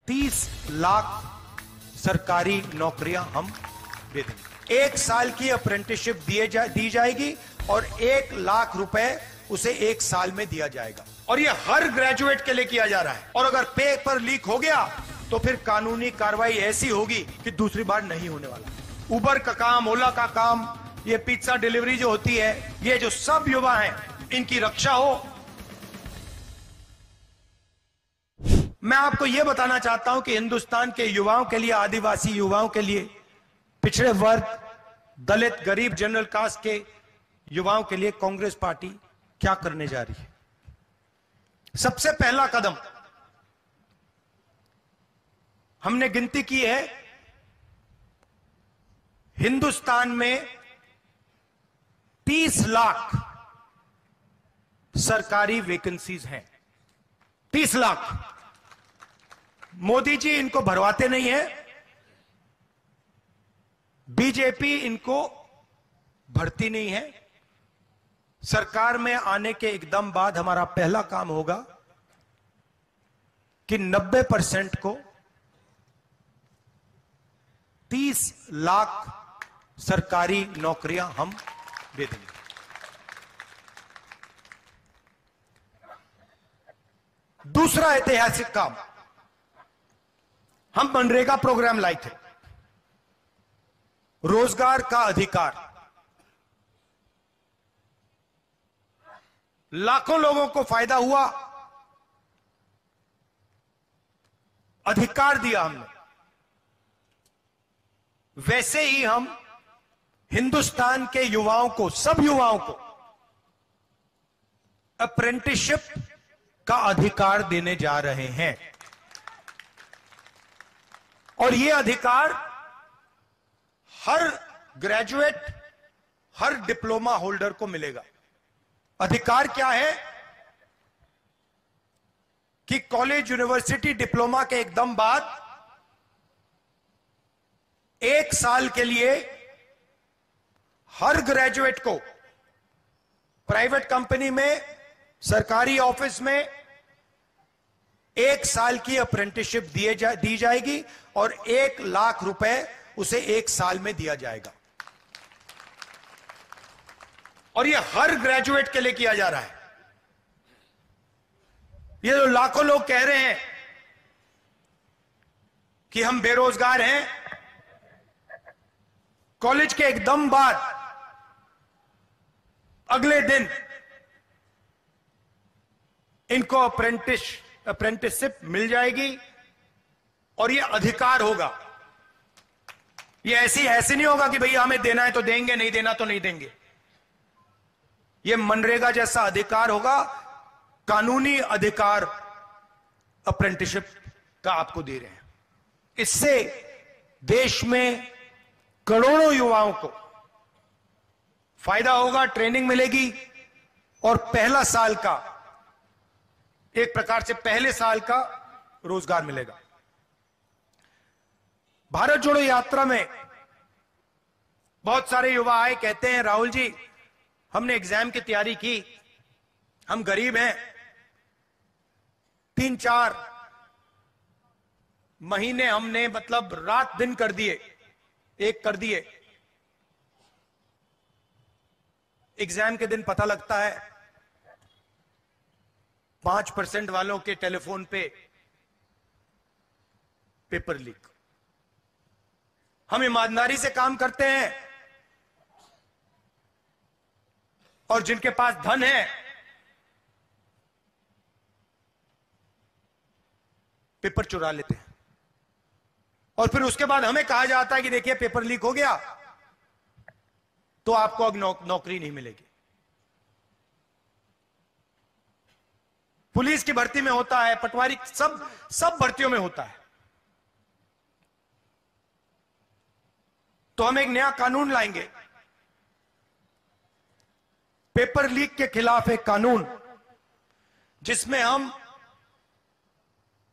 30 लाख सरकारी नौकरियां हम दे देंगे। 1 साल की अप्रेंटिसशिप दी जाएगी और 1 लाख रुपए उसे 1 साल में दिया जाएगा। और ये हर ग्रेजुएट के लिए किया जा रहा है। और अगर पेपर लीक हो गया तो फिर कानूनी कार्रवाई ऐसी होगी कि दूसरी बार नहीं होने वाला। उबर का काम, ओला का काम, ये पिज्जा डिलीवरी जो होती है, ये जो सब युवा हैं, इनकी रक्षा हो। मैं आपको यह बताना चाहता हूं कि हिंदुस्तान के युवाओं के लिए, आदिवासी युवाओं के लिए, पिछड़े वर्ग, दलित, गरीब, जनरल कास्ट के युवाओं के लिए कांग्रेस पार्टी क्या करने जा रही है। सबसे पहला कदम हमने गिनती की है, हिंदुस्तान में 30 लाख सरकारी वैकेंसीज हैं। 30 लाख। मोदी जी इनको भरवाते नहीं है, बीजेपी इनको भरती नहीं है। सरकार में आने के एकदम बाद हमारा पहला काम होगा कि 90% को 30 लाख सरकारी नौकरियां हम दे देंगे। दूसरा ऐतिहासिक काम, हम मनरेगा प्रोग्राम लाए थे, रोजगार का अधिकार। लाखों लोगों को फायदा हुआ, अधिकार दिया हमने। वैसे ही हम हिंदुस्तान के युवाओं को, सब युवाओं को अप्रेंटिसशिप का अधिकार देने जा रहे हैं। और यह अधिकार हर ग्रेजुएट, हर डिप्लोमा होल्डर को मिलेगा। अधिकार क्या है कि कॉलेज, यूनिवर्सिटी, डिप्लोमा के एकदम बाद 1 साल के लिए हर ग्रेजुएट को प्राइवेट कंपनी में, सरकारी ऑफिस में 1 साल की अप्रेंटिसशिप दी जाएगी और 1 लाख रुपए उसे 1 साल में दिया जाएगा। और यह हर ग्रेजुएट के लिए किया जा रहा है। ये जो लाखों लोग कह रहे हैं कि हम बेरोजगार हैं, कॉलेज के एकदम बाद अगले दिन इनको अप्रेंटिसशिप मिल जाएगी और यह अधिकार होगा। यह ऐसे नहीं होगा कि भैया हमें देना है तो देंगे, नहीं देना तो नहीं देंगे। यह मनरेगा जैसा अधिकार होगा, कानूनी अधिकार अप्रेंटिसशिप का आपको दे रहे हैं। इससे देश में करोड़ों युवाओं को फायदा होगा, ट्रेनिंग मिलेगी और पहला साल का, एक प्रकार से पहले साल का रोजगार मिलेगा। भारत जोड़ो यात्रा में बहुत सारे युवा आए, कहते हैं राहुल जी हमने एग्जाम की तैयारी की, हम गरीब हैं, 3-4 महीने हमने मतलब रात दिन कर दिए, एक कर दिए। एग्जाम के दिन पता लगता है 5% वालों के टेलीफोन पे पेपर लीक। हम ईमानदारी से काम करते हैं और जिनके पास धन है पेपर चुरा लेते हैं और फिर उसके बाद हमें कहा जाता है कि देखिए पेपर लीक हो गया तो आपको अब नौकरी नहीं मिलेगी। पुलिस की भर्ती में होता है, पटवारी, सब भर्तियों में होता है। तो हम एक नया कानून लाएंगे, पेपर लीक के खिलाफ एक कानून, जिसमें हम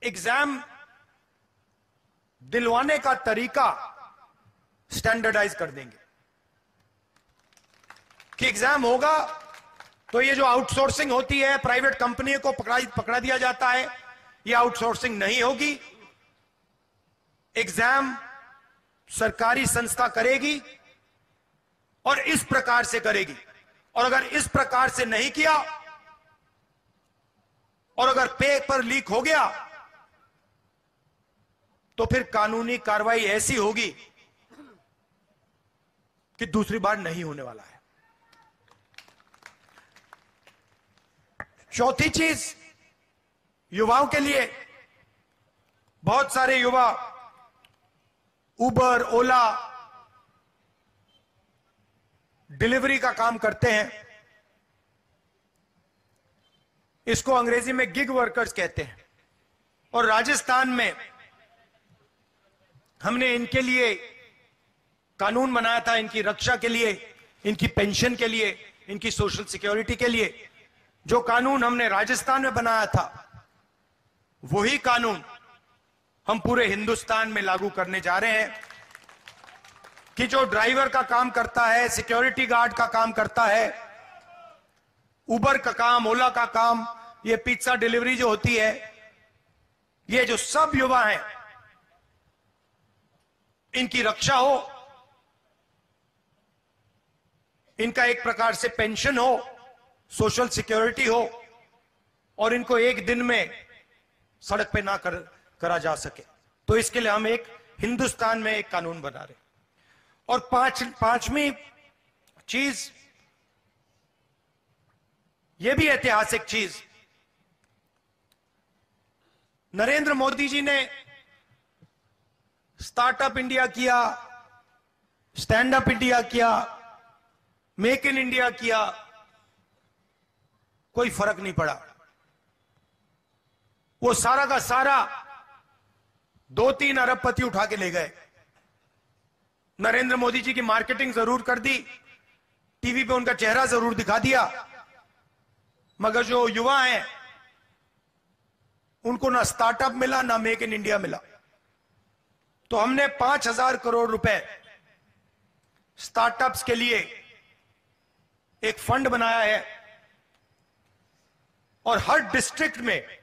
एग्जाम दिलवाने का तरीका स्टैंडर्डाइज कर देंगे कि एग्जाम होगा तो ये जो आउटसोर्सिंग होती है, प्राइवेट कंपनी को पकड़ा दिया जाता है, ये आउटसोर्सिंग नहीं होगी। एग्जाम सरकारी संस्था करेगी और इस प्रकार से करेगी, और अगर इस प्रकार से नहीं किया और अगर पेपर लीक हो गया तो फिर कानूनी कार्रवाई ऐसी होगी कि दूसरी बार नहीं होने वाला है। चौथी चीज, युवाओं के लिए बहुत सारे युवा उबर, ओला, डिलीवरी का काम करते हैं। इसको अंग्रेजी में गिग वर्कर्स कहते हैं। और राजस्थान में हमने इनके लिए कानून बनाया था, इनकी रक्षा के लिए, इनकी पेंशन के लिए, इनकी सोशल सिक्योरिटी के लिए। जो कानून हमने राजस्थान में बनाया था वही कानून हम पूरे हिंदुस्तान में लागू करने जा रहे हैं कि जो ड्राइवर का काम करता है, सिक्योरिटी गार्ड का काम करता है, उबर का काम, ओला का काम, ये पिज्जा डिलीवरी जो होती है, ये जो सब युवा हैं, इनकी रक्षा हो, इनका एक प्रकार से पेंशन हो, सोशल सिक्योरिटी हो, और इनको एक दिन में सड़क पे ना करा जा सके। तो इसके लिए हम एक हिंदुस्तान में एक कानून बना रहे हैं। और पांचवी चीज, यह भी ऐतिहासिक चीज, नरेंद्र मोदी जी ने स्टार्टअप इंडिया किया, स्टैंड अप इंडिया किया, मेक इन इंडिया किया, कोई फर्क नहीं पड़ा। वो सारा का सारा 2-3 अरबपति उठा के ले गए। नरेंद्र मोदी जी की मार्केटिंग जरूर कर दी, टीवी पे उनका चेहरा जरूर दिखा दिया, मगर जो युवा हैं उनको ना स्टार्टअप मिला, ना मेक इन इंडिया मिला। तो हमने 5,000 करोड़ रुपए स्टार्टअप्स के लिए एक फंड बनाया है, और हर डिस्ट्रिक्ट में